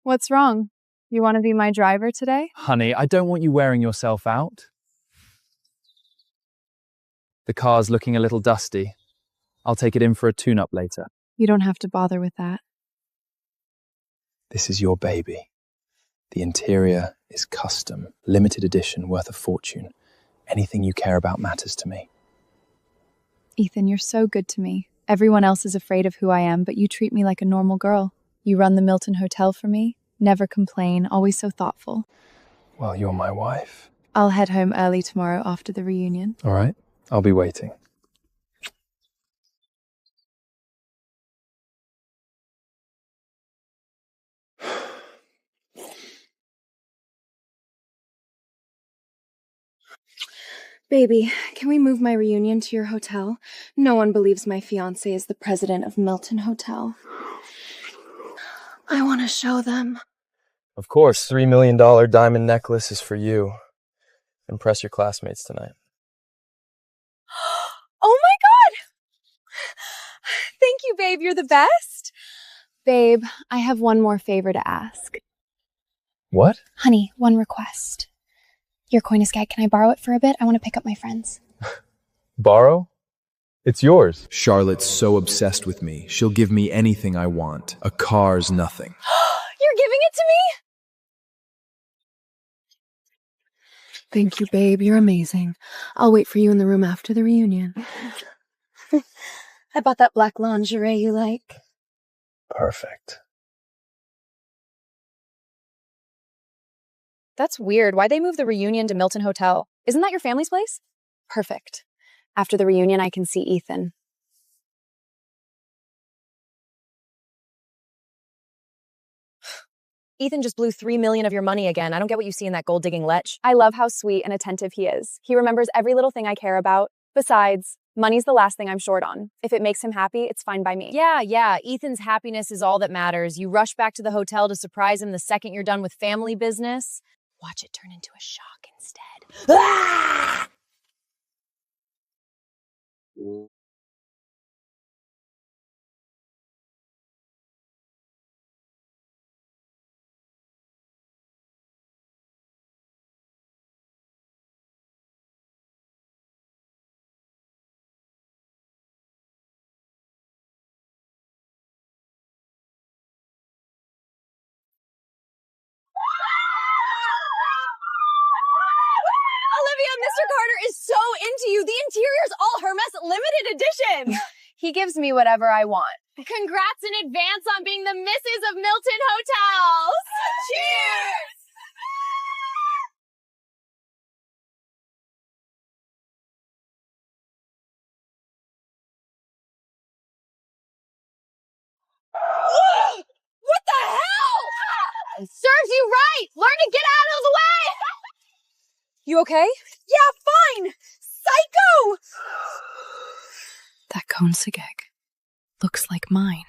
What's wrong? You want to be my driver today? Honey, I don't want you wearing yourself out. The car's looking a little dusty. I'll take it in for a tune-up later. You don't have to bother with that. This is your baby. The interior is custom, limited edition, worth a fortune. Anything you care about matters to me. Ethan, you're so good to me. Everyone else is afraid of who I am, but you treat me like a normal girl. You run the Milton Hotel for me, never complain, always so thoughtful. Well, you're my wife. I'll head home early tomorrow after the reunion. All right, I'll be waiting. Baby, can we move my reunion to your hotel? No one believes my fiancé is the president of Milton Hotel. I want to show them. Of course, $3 million diamond necklace is for you. Impress your classmates tonight. Oh my God! Thank you, babe. You're the best. Babe, I have one more favor to ask. What? Honey, one request. Your coin is gag. Can I borrow it for a bit? I want to pick up my friends. Borrow? It's yours. Charlotte's so obsessed with me, she'll give me anything I want. A car's nothing. You're giving it to me? Thank you, babe. You're amazing. I'll wait for you in the room after the reunion. I bought that black lingerie you like. Perfect. That's weird. Why'd they move the reunion to Milton Hotel? Isn't that your family's place? Perfect. After the reunion, I can see Ethan. Ethan just blew $3 million of your money again. I don't get what you see in that gold-digging lech. I love how sweet and attentive he is. He remembers every little thing I care about. Besides, money's the last thing I'm short on. If it makes him happy, it's fine by me. Yeah. Ethan's happiness is all that matters. You rush back to the hotel to surprise him the second you're done with family business. Watch it turn into a shock instead. Ah! Olivia, Mr. Carter is so into you. The interior's all Hermes limited edition. He gives me whatever I want. Congrats in advance on being the Misses of Milton Hotels. Cheers! What the hell? Serves you right. Learn to get out of the way. You okay? Yeah, fine. Psycho! That cone cigeg looks like mine.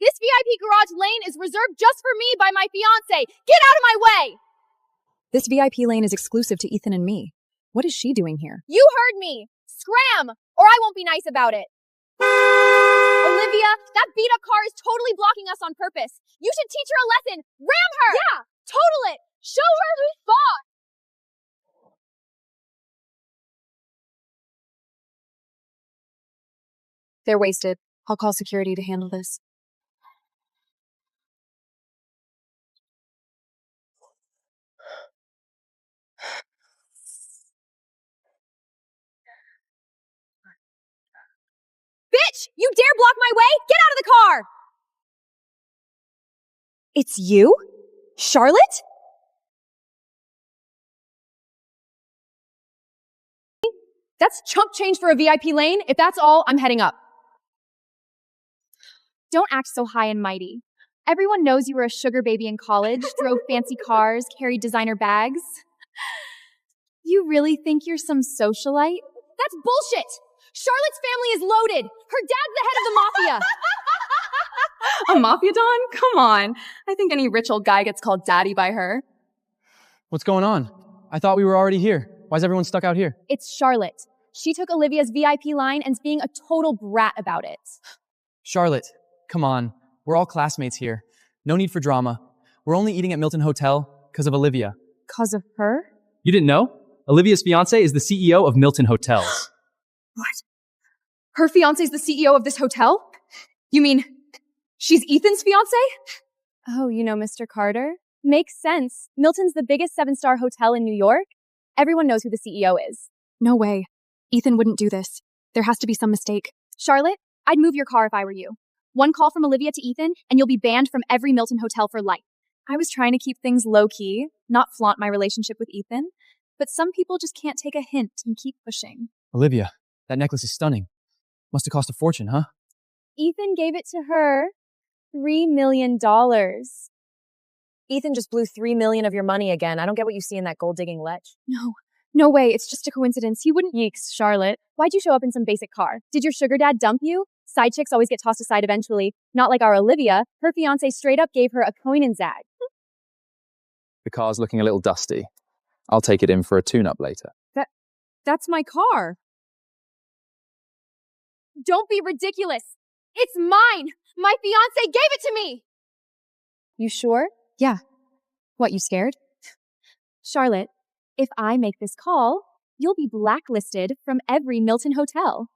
This VIP garage lane is reserved just for me by my fiancé. Get out of my way! This VIP lane is exclusive to Ethan and me. What is she doing here? You heard me. Scram, or I won't be nice about it. Olivia, that beat-up car is totally blocking us on purpose. You should teach her a lesson. Ram her! Yeah, total it. Show her who's boss. They're wasted. I'll call security to handle this. Bitch, you dare block my way? Get out of the car! It's you? Charlotte? That's chump change for a VIP lane. If that's all, I'm heading up. Don't act so high and mighty. Everyone knows you were a sugar baby in college, drove fancy cars, carried designer bags. You really think you're some socialite? That's bullshit! Charlotte's family is loaded. Her dad's the head of the mafia. A mafia don? Come on. I think any rich old guy gets called daddy by her. What's going on? I thought we were already here. Why is everyone stuck out here? It's Charlotte. She took Olivia's VIP line and's being a total brat about it. Charlotte, come on. We're all classmates here. No need for drama. We're only eating at Milton Hotel because of Olivia. 'Cause of her? You didn't know? Olivia's fiance is the CEO of Milton Hotels. What? Her fiance's the CEO of this hotel? You mean she's Ethan's fiance? Oh, you know Mr. Carter? Makes sense. Milton's the biggest 7-star hotel in New York. Everyone knows who the CEO is. No way. Ethan wouldn't do this. There has to be some mistake. Charlotte, I'd move your car if I were you. One call from Olivia to Ethan, and you'll be banned from every Milton hotel for life. I was trying to keep things low-key, not flaunt my relationship with Ethan, but some people just can't take a hint and keep pushing. Olivia, that necklace is stunning. Must have cost a fortune, huh? Ethan gave it to her. $3 million. Ethan just blew $3 million of your money again. I don't get what you see in that gold-digging lech. No way, it's just a coincidence. He wouldn't. Yeeks, Charlotte. Why'd you show up in some basic car? Did your sugar dad dump you? Side chicks always get tossed aside eventually. Not like our Olivia. Her fiancé straight up gave her a coin and zag. The car's looking a little dusty. I'll take it in for a tune-up later. That's my car. Don't be ridiculous. It's mine. My fiancé gave it to me. You sure? Yeah. What, you scared? Charlotte, if I make this call, you'll be blacklisted from every Milton hotel.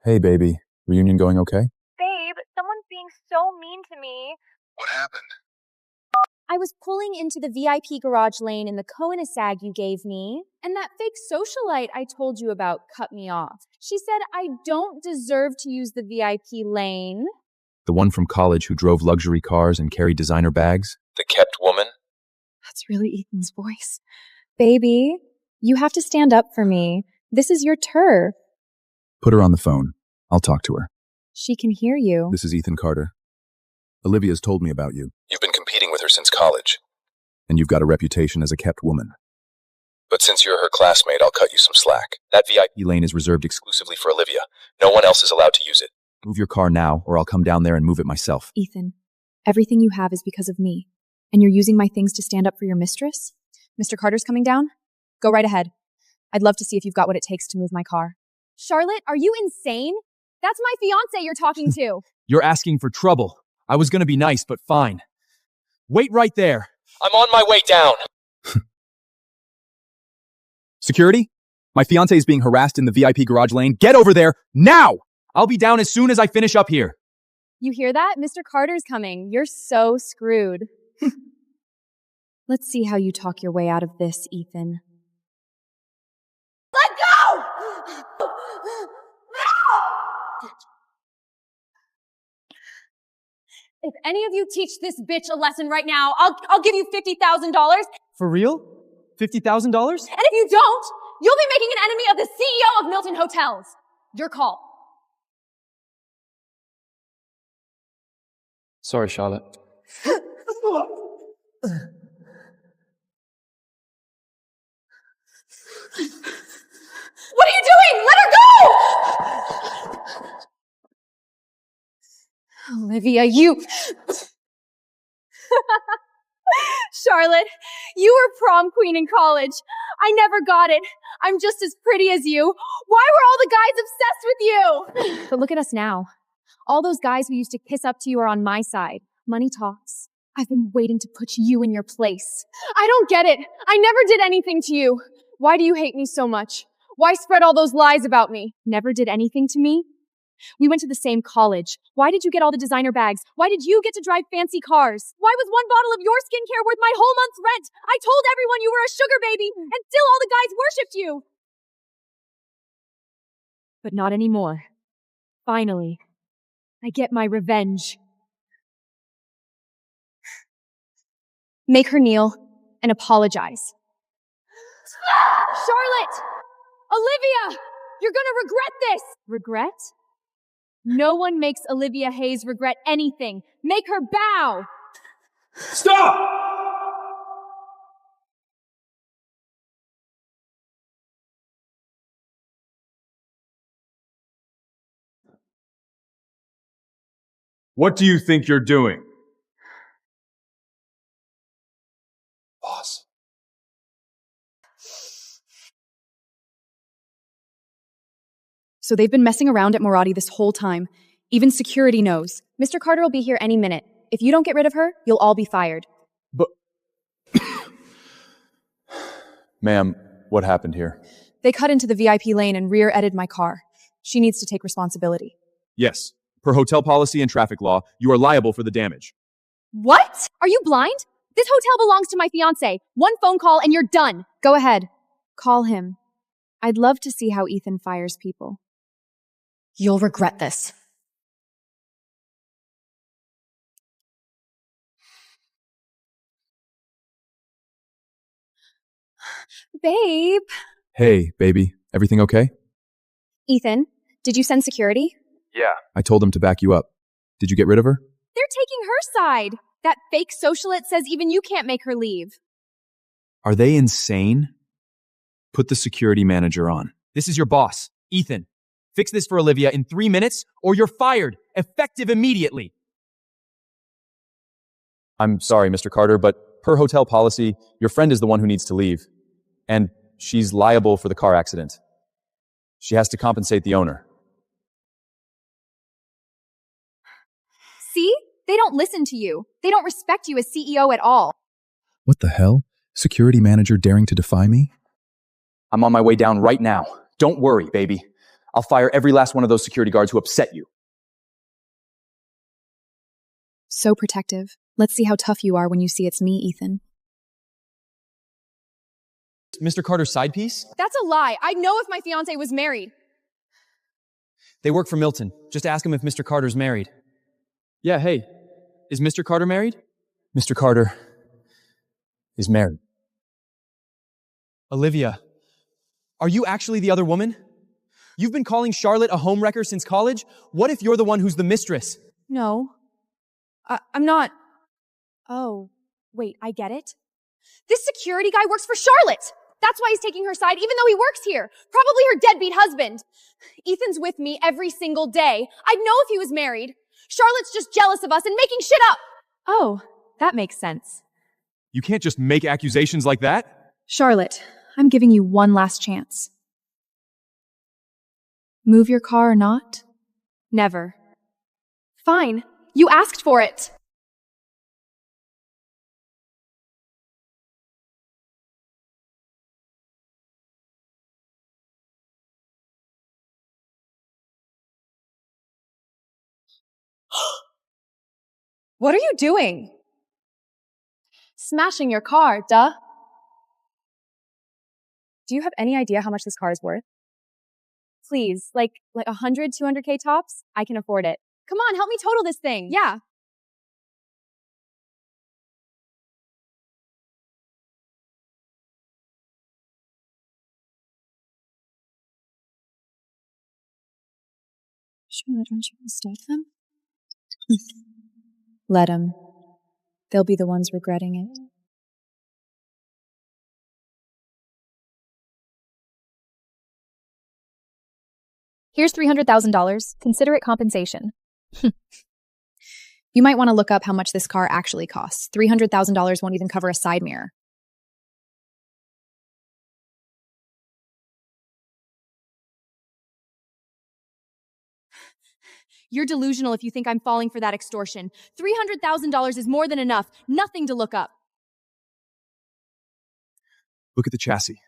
Hey, baby. Reunion going okay? Babe, someone's being so mean to me. What happened? I was pulling into the VIP garage lane in the Cohen-Asag you gave me, and that fake socialite I told you about cut me off. She said I don't deserve to use the VIP lane. The one from college who drove luxury cars and carried designer bags? The kept woman? That's really Ethan's voice. Baby, you have to stand up for me. This is your turf. Put her on the phone. I'll talk to her. She can hear you. This is Ethan Carter. Olivia's told me about you. You've been competing with her since college. And you've got a reputation as a kept woman. But since you're her classmate, I'll cut you some slack. That VIP lane is reserved exclusively for Olivia. No one else is allowed to use it. Move your car now, or I'll come down there and move it myself. Ethan, everything you have is because of me. And you're using my things to stand up for your mistress? Mr. Carter's coming down? Go right ahead. I'd love to see if you've got what it takes to move my car. Charlotte, are you insane? That's my fiancé you're talking to. You're asking for trouble. I was gonna be nice, but fine. Wait right there. I'm on my way down. Security? My fiancé is being harassed in the VIP garage lane. Get over there, now! I'll be down as soon as I finish up here. You hear that? Mr. Carter's coming. You're so screwed. Let's see how you talk your way out of this, Ethan. Let go! If any of you teach this bitch a lesson right now, I'll give you $50,000. For real? $50,000? And if you don't, you'll be making an enemy of the CEO of Milton Hotels. Your call. Sorry, Charlotte. What are you doing? Let her go! Olivia, you... Charlotte, you were prom queen in college. I never got it. I'm just as pretty as you. Why were all the guys obsessed with you? But look at us now. All those guys who used to kiss up to you are on my side. Money talks. I've been waiting to put you in your place. I don't get it. I never did anything to you. Why do you hate me so much? Why spread all those lies about me? Never did anything to me? We went to the same college. Why did you get all the designer bags? Why did you get to drive fancy cars? Why was one bottle of your skincare worth my whole month's rent? I told everyone you were a sugar baby, and still all the guys worshipped you. But not anymore. Finally, I get my revenge. Make her kneel and apologize. Charlotte! Olivia! You're gonna regret this! Regret? No one makes Olivia Hayes regret anything. Make her bow! Stop! What do you think you're doing? Boss. So they've been messing around at Moradi this whole time. Even security knows. Mr. Carter will be here any minute. If you don't get rid of her, you'll all be fired. But... Ma'am, what happened here? They cut into the VIP lane and rear-ended my car. She needs to take responsibility. Yes. Per hotel policy and traffic law, you are liable for the damage. What? Are you blind? This hotel belongs to my fiancé. One phone call and you're done. Go ahead. Call him. I'd love to see how Ethan fires people. You'll regret this. Babe. Hey, baby. Everything okay? Ethan, did you send security? Yeah. I told them to back you up. Did you get rid of her? They're taking her side. That fake socialite says even you can't make her leave. Are they insane? Put the security manager on. This is your boss, Ethan. Fix this for Olivia in 3 minutes, or you're fired, effective immediately. I'm sorry, Mr. Carter, but per hotel policy, your friend is the one who needs to leave. And she's liable for the car accident. She has to compensate the owner. See? They don't listen to you. They don't respect you as CEO at all. What the hell? Security manager daring to defy me? I'm on my way down right now. Don't worry, baby. I'll fire every last one of those security guards who upset you. So protective. Let's see how tough you are when you see it's me, Ethan. Mr. Carter's side piece? That's a lie. I'd know if my fiancé was married. They work for Milton. Just ask him if Mr. Carter's married. Yeah, hey. Is Mr. Carter married? Mr. Carter is married. Olivia, are you actually the other woman? You've been calling Charlotte a homewrecker since college? What if you're the one who's the mistress? No. I'm not. Oh, wait, I get it. This security guy works for Charlotte. That's why he's taking her side, even though he works here. Probably her deadbeat husband. Ethan's with me every single day. I'd know if he was married. Charlotte's just jealous of us and making shit up. Oh, that makes sense. You can't just make accusations like that. Charlotte, I'm giving you one last chance. Move your car or not? Never. Fine. You asked for it. What are you doing? Smashing your car, duh. Do you have any idea how much this car is worth? Please, like 100, 200K tops? I can afford it. Come on, help me total this thing. Yeah. Charlotte, aren't you going to stop them? Let them. They'll be the ones regretting it. Here's $300,000. Consider it compensation. You might want to look up how much this car actually costs. $300,000 won't even cover a side mirror. You're delusional if you think I'm falling for that extortion. $300,000 is more than enough. Nothing to look up. Look at the chassis.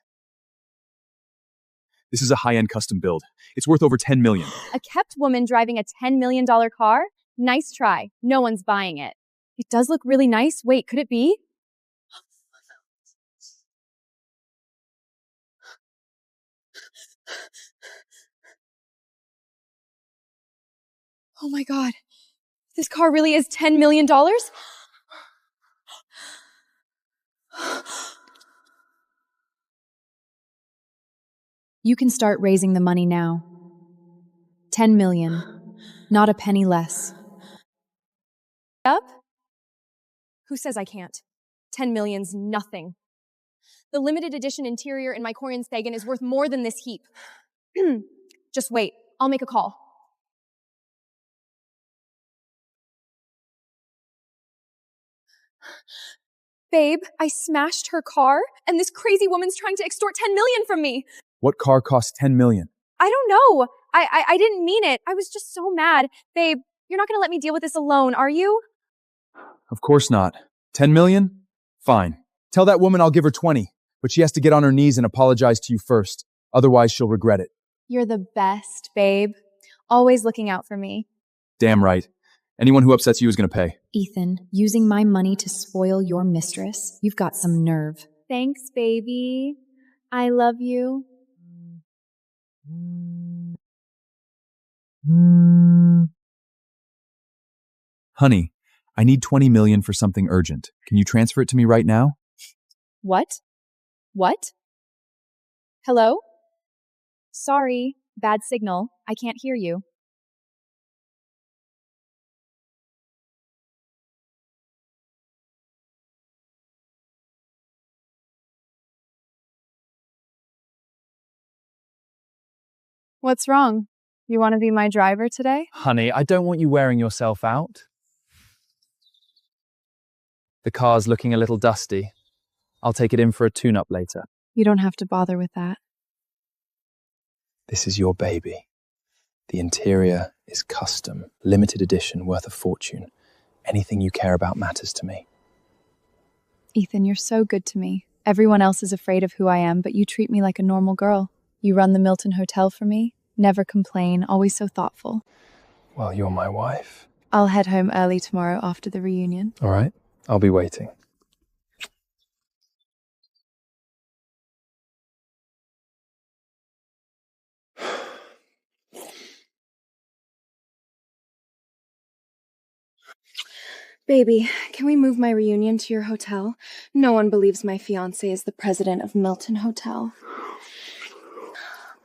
This is a high-end custom build. It's worth over $10 million. A kept woman driving a $10 million car? Nice try. No one's buying it. It does look really nice. Wait, could it be? Oh my God. This car really is $10 million? You can start raising the money now. 10 million. Not a penny less. Up? Who says I can't? 10 million's nothing. The limited edition interior in my Corian Sagan is worth more than this heap. Just wait. I'll make a call. Babe, I smashed her car, and this crazy woman's trying to extort $10 million from me. What car costs $10 million? I don't know. I didn't mean it. I was just so mad. Babe, you're not gonna let me deal with this alone, are you? Of course not. 10 million? Fine. Tell that woman I'll give her 20, but she has to get on her knees and apologize to you first. Otherwise, she'll regret it. You're the best, babe. Always looking out for me. Damn right. Anyone who upsets you is going to pay. Ethan, using my money to spoil your mistress? You've got some nerve. Thanks, baby. I love you. Honey, I need 20 million for something urgent. Can you transfer it to me right now? What? What? Hello? Sorry, bad signal. I can't hear you. What's wrong? You want to be my driver today? Honey, I don't want you wearing yourself out. The car's looking a little dusty. I'll take it in for a tune-up later. You don't have to bother with that. This is your baby. The interior is custom, limited edition, worth a fortune. Anything you care about matters to me. Ethan, you're so good to me. Everyone else is afraid of who I am, but you treat me like a normal girl. You run the Milton Hotel for me, never complain, always so thoughtful. Well, you're my wife. I'll head home early tomorrow after the reunion. All right, I'll be waiting. Baby, can we move my reunion to your hotel? No one believes my fiancé is the president of Milton Hotel.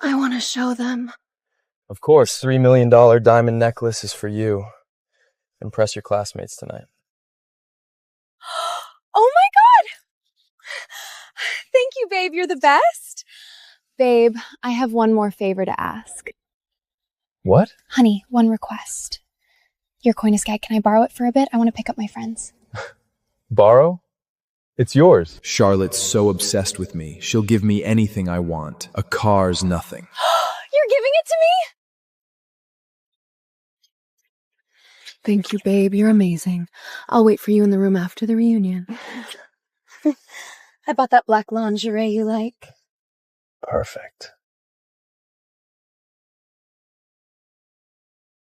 I want to show them. Of course, $3 million diamond necklace is for you. Impress your classmates tonight. Oh my God! Thank you, babe. You're the best. Babe, I have one more favor to ask. What? Honey, one request. Your coin is gag. Can I borrow it for a bit? I want to pick up my friends. Borrow? It's yours. Charlotte's so obsessed with me, she'll give me anything I want. A car's nothing. You're giving it to me? Thank you, babe. You're amazing. I'll wait for you in the room after the reunion. I bought that black lingerie you like. Perfect.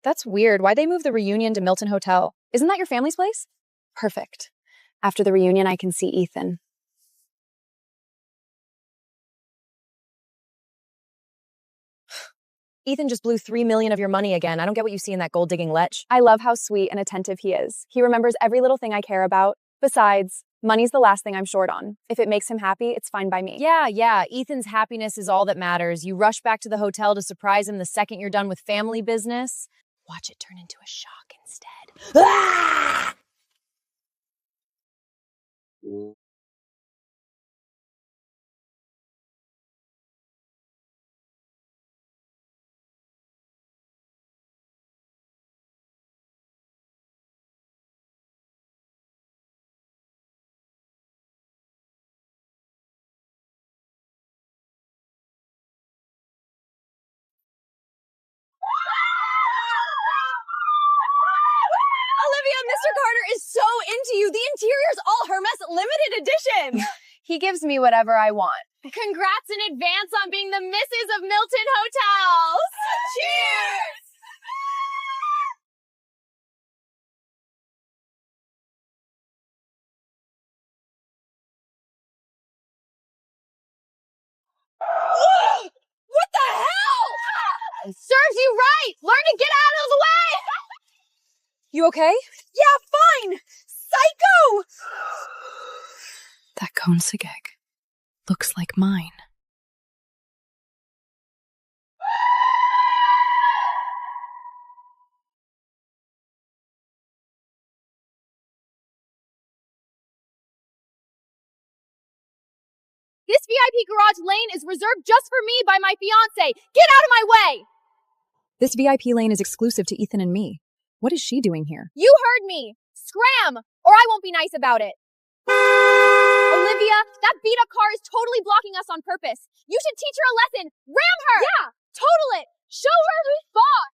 That's weird. Why'd they move the reunion to Milton Hotel? Isn't that your family's place? Perfect. After the reunion, I can see Ethan. Ethan just blew $3 million of your money again. I don't get what you see in that gold-digging lech. I love how sweet and attentive he is. He remembers every little thing I care about. Besides, money's the last thing I'm short on. If it makes him happy, it's fine by me. Yeah. Ethan's happiness is all that matters. You rush back to the hotel to surprise him the second you're done with family business. Watch it turn into a shock instead. Ah! Olivia, Mr. Carter is so into you. The interior's all Hermes limited edition. He gives me whatever I want. Congrats in advance on being the Misses of Milton Hotels. Cheers! What the hell? Serves you right. Learn to get out of the way. You okay? Yeah, fine. Psycho! That cone sigeg looks like mine. This VIP garage lane is reserved just for me by my fiancé. Get out of my way! This VIP lane is exclusive to Ethan and me. What is she doing here? You heard me. Scram, or I won't be nice about it. totally blocking us on purpose. You should teach her a lesson. Ram her! Yeah, total it! Show her who's boss!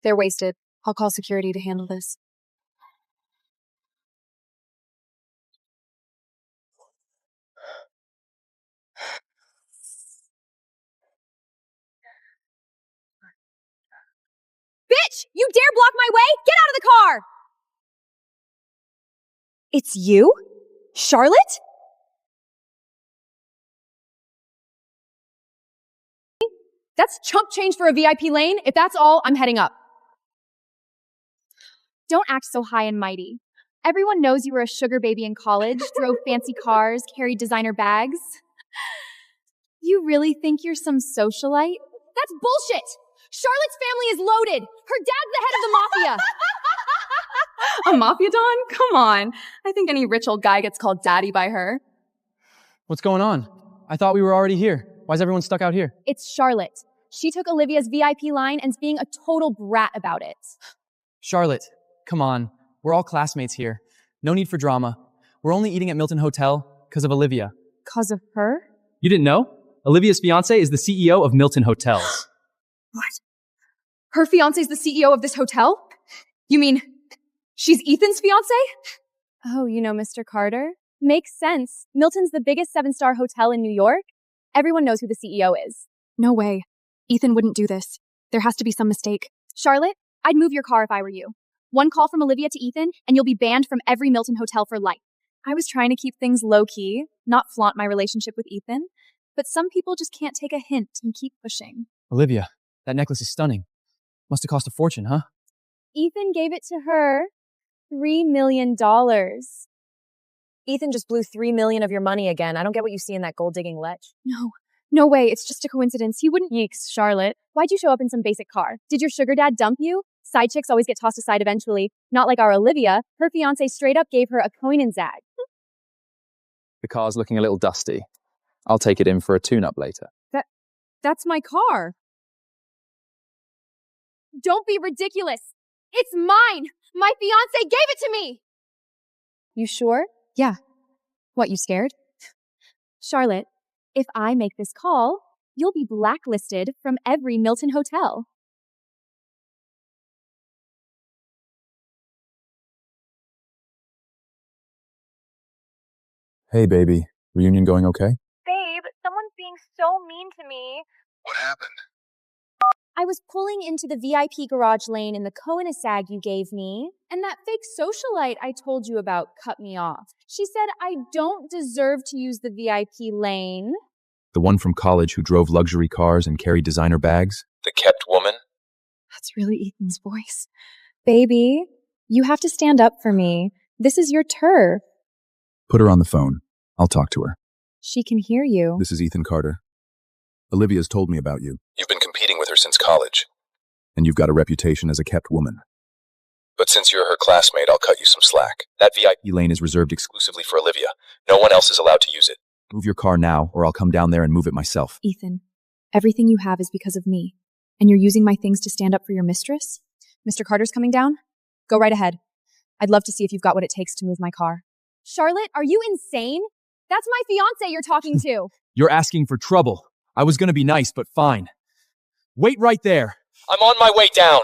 They're wasted. I'll call security to handle this. Bitch! You dare block my way? Get out of the car! It's you? Charlotte? That's chump change for a VIP lane. If that's all, I'm heading up. Don't act so high and mighty. Everyone knows you were a sugar baby in college, drove fancy cars, carried designer bags. You really think you're some socialite? That's bullshit! Charlotte's family is loaded. Her dad's the head of the mafia. A mafia don? Come on. I think any rich old guy gets called daddy by her. What's going on? I thought we were already here. Why's everyone stuck out here? It's Charlotte. She took Olivia's VIP line and's being a total brat about it. Charlotte, come on. We're all classmates here. No need for drama. We're only eating at Milton Hotel because of Olivia. 'Cause of her? You didn't know? Olivia's fiance is the CEO of Milton Hotels. What? Her fiance's the CEO of this hotel? You mean she's Ethan's fiance? Oh, you know Mr. Carter? Makes sense. Milton's the biggest 7-star hotel in New York. Everyone knows who the CEO is. No way. Ethan wouldn't do this. There has to be some mistake. Charlotte, I'd move your car if I were you. One call from Olivia to Ethan, and you'll be banned from every Milton hotel for life. I was trying to keep things low-key, not flaunt my relationship with Ethan, but some people just can't take a hint and keep pushing. Olivia, that necklace is stunning. Must have cost a fortune, huh? Ethan gave it to her. $3 million. Ethan just blew $3 million of your money again. I don't get what you see in that gold-digging lech. No way, it's just a coincidence. He wouldn't— Yeeks, Charlotte. Why'd you show up in some basic car? Did your sugar dad dump you? Side chicks always get tossed aside eventually. Not like our Olivia. Her fiancé straight up gave her a coin and zag. The car's looking a little dusty. I'll take it in for a tune-up later. That's my car. Don't be ridiculous. It's mine. My fiancé gave it to me. You sure? Yeah. What, you scared? Charlotte, if I make this call, you'll be blacklisted from every Milton hotel. Hey, baby. Reunion going okay? Babe, someone's being so mean to me. What happened? I was pulling into the VIP garage lane in the Cohen-a-Sag you gave me, and that fake socialite I told you about cut me off. She said I don't deserve to use the VIP lane. The one from college who drove luxury cars and carried designer bags? The kept woman? That's really Ethan's voice. Baby, you have to stand up for me. This is your turf. Put her on the phone. I'll talk to her. She can hear you. This is Ethan Carter. Olivia's told me about you. You've been competing with her since college. And you've got a reputation as a kept woman. But since you're her classmate, I'll cut you some slack. That VIP lane is reserved exclusively for Olivia. No one else is allowed to use it. Move your car now, or I'll come down there and move it myself. Ethan, everything you have is because of me. And you're using my things to stand up for your mistress? Mr. Carter's coming down? Go right ahead. I'd love to see if you've got what it takes to move my car. Charlotte, are you insane? That's my fiancé you're talking to. You're asking for trouble. I was gonna be nice, but fine. Wait right there. I'm on my way down.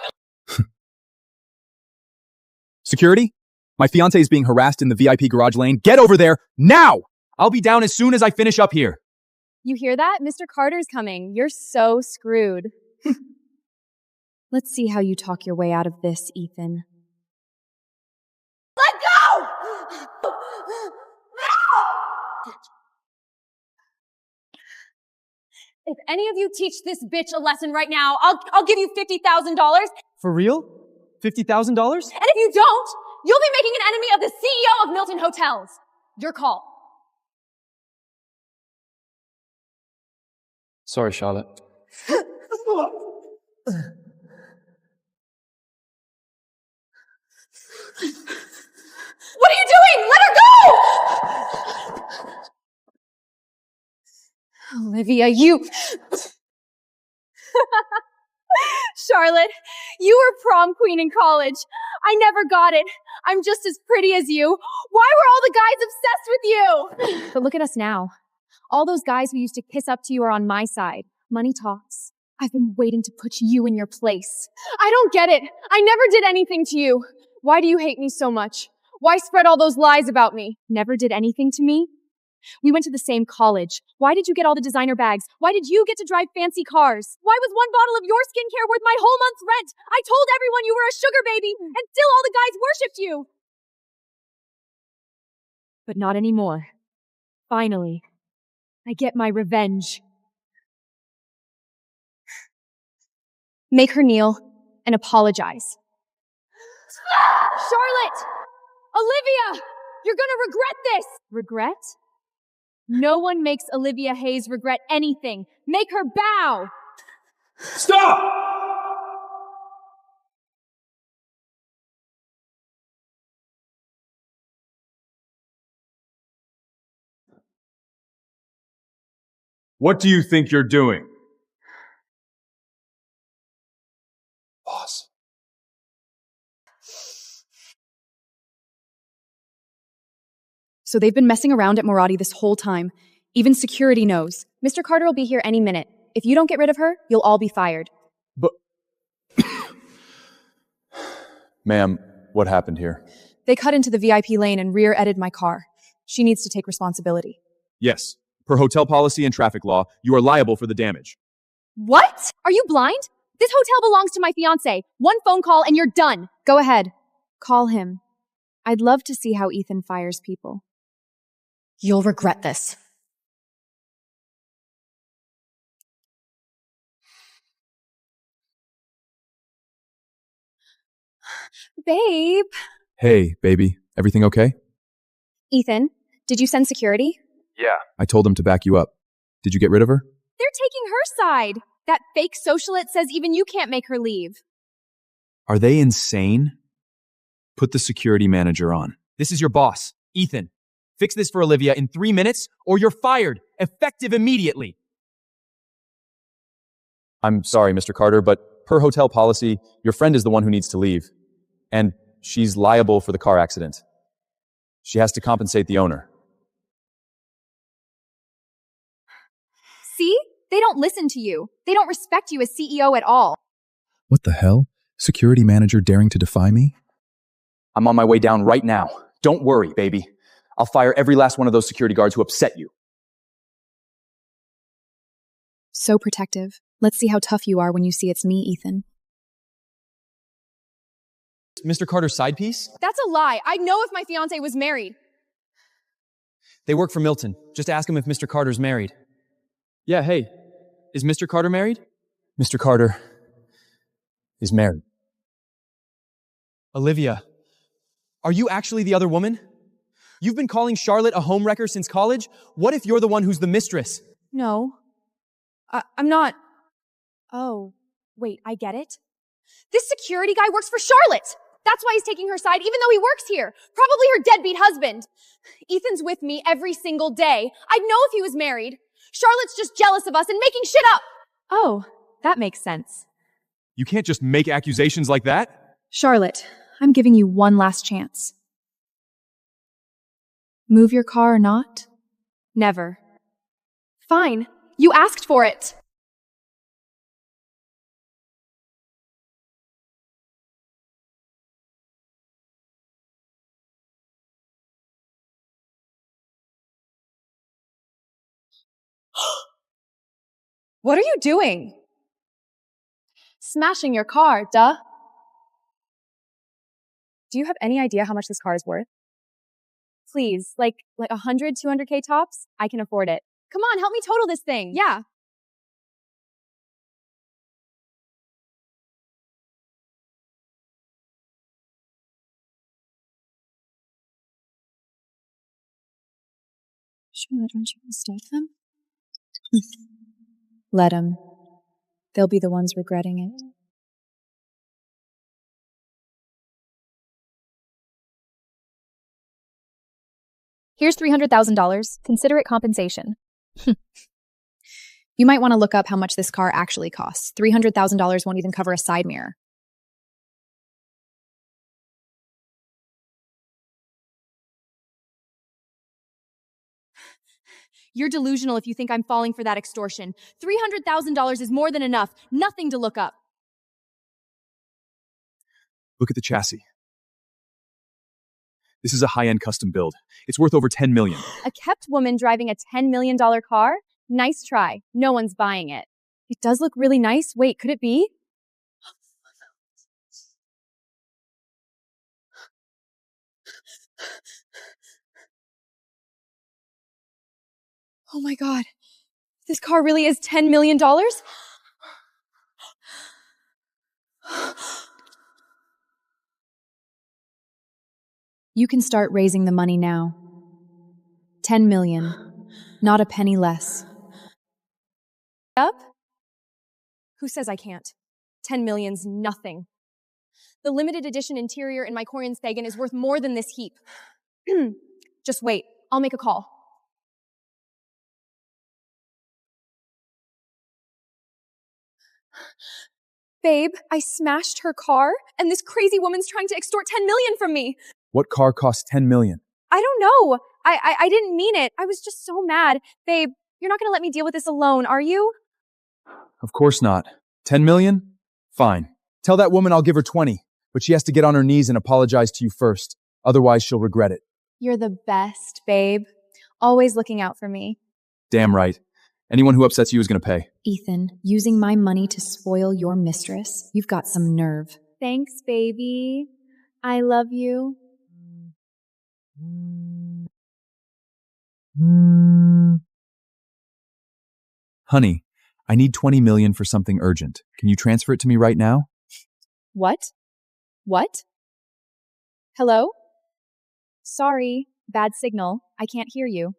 Security? My fiancé is being harassed in the VIP garage lane. Get over there, now! I'll be down as soon as I finish up here. You hear that? Mr. Carter's coming. You're so screwed. Let's see how you talk your way out of this, Ethan. Let go! If any of you teach this bitch a lesson right now, I'll give you $50,000. For real? $50,000? And if you don't, you'll be making an enemy of the CEO of Milton Hotels. Your call. Sorry, Charlotte. What are you doing? Let her go! Olivia, you... Charlotte, You were prom queen in college. I never got it. I'm just as pretty as you. Why were all the guys obsessed with you? But look at us now. All those guys who used to kiss up to you are on my side. Money talks. I've been waiting to put you in your place. I don't get it. I never did anything to you. Why do you hate me so much? Why spread all those lies about me? Never did anything to me? We went to the same college. Why did you get all the designer bags? Why did you get to drive fancy cars? Why was one bottle of your skincare worth my whole month's rent? I told everyone you were a sugar baby, and still all the guys worshipped you. But not anymore. Finally, I get my revenge. Make her kneel and apologize. Charlotte! Olivia! You're gonna regret this! Regret? No one makes Olivia Hayes regret anything. Make her bow! Stop! What do you think you're doing? Boss. So they've been messing around at Moradi this whole time. Even security knows. Mr. Carter will be here any minute. If you don't get rid of her, you'll all be fired. But... Ma'am, what happened here? They cut into the VIP lane and rear-ended my car. She needs to take responsibility. Yes. Per hotel policy and traffic law, you are liable for the damage. What? Are you blind? This hotel belongs to my fiancé. One phone call and you're done. Go ahead. Call him. I'd love to see how Ethan fires people. You'll regret this. Babe. Hey, baby. Everything okay? Ethan, did you send security? Yeah. I told them to back you up. Did you get rid of her? They're taking her side. That fake socialite says even you can't make her leave. Are they insane? Put the security manager on. This is your boss, Ethan. Fix this for Olivia in 3 minutes or you're fired, effective immediately. I'm sorry, Mr. Carter, but per hotel policy, your friend is the one who needs to leave. And she's liable for the car accident. She has to compensate the owner. See? They don't listen to you. They don't respect you as CEO at all. What the hell? Security manager daring to defy me? I'm on my way down right now. Don't worry, baby. I'll fire every last one of those security guards who upset you. So protective. Let's see how tough you are when you see it's me, Ethan. Mr. Carter's side piece? That's a lie. I'd know if my fiancé was married. They work for Milton. Just ask him if Mr. Carter's married. Yeah, hey. Is Mr. Carter married? Mr. Carter is married. Olivia, are you actually the other woman? You've been calling Charlotte a homewrecker since college? What if you're the one who's the mistress? No. I'm not. Oh, wait, I get it. This security guy works for Charlotte. That's why he's taking her side, even though he works here. Probably her deadbeat husband. Ethan's with me every single day. I'd know if he was married. Charlotte's just jealous of us and making shit up. Oh, that makes sense. You can't just make accusations like that. Charlotte, I'm giving you one last chance. Move your car or not? Never. Fine. You asked for it. What are you doing? Smashing your car, duh. Do you have any idea how much this car is worth? Please, like 100, 200K tops? I can afford it. Come on, help me total this thing. Yeah. Charlotte, aren't you going to stop them? Let them. They'll be the ones regretting it. Here's $300,000. Consider it compensation. You might want to look up how much this car actually costs. $300,000 won't even cover a side mirror. You're delusional if you think I'm falling for that extortion. $300,000 is more than enough. Nothing to look up. Look at the chassis. This is a high-end custom build. It's worth over $10 million. A kept woman driving a $10 million car? Nice try. No one's buying it. It does look really nice. Wait, could it be? Oh my god. This car really is $10 million? You can start raising the money now. 10 million. Not a penny less. Up? Who says I can't? 10 million's nothing. The limited edition interior in my Corian Thagan is worth more than this heap. Just wait. I'll make a call. Babe, I smashed her car, and this crazy woman's trying to extort 10 million from me. What car costs $10 million? I don't know. I didn't mean it. I was just so mad. Babe, you're not gonna let me deal with this alone, are you? Of course not. 10 million? Fine. Tell that woman I'll give her 20, but she has to get on her knees and apologize to you first. Otherwise, she'll regret it. You're the best, babe. Always looking out for me. Damn right. Anyone who upsets you is going to pay. Ethan, using my money to spoil your mistress? You've got some nerve. Thanks, baby. I love you. Honey, I need 20 million for something urgent. Can you transfer it to me right now? What? What? Hello? Sorry, bad signal. I can't hear you.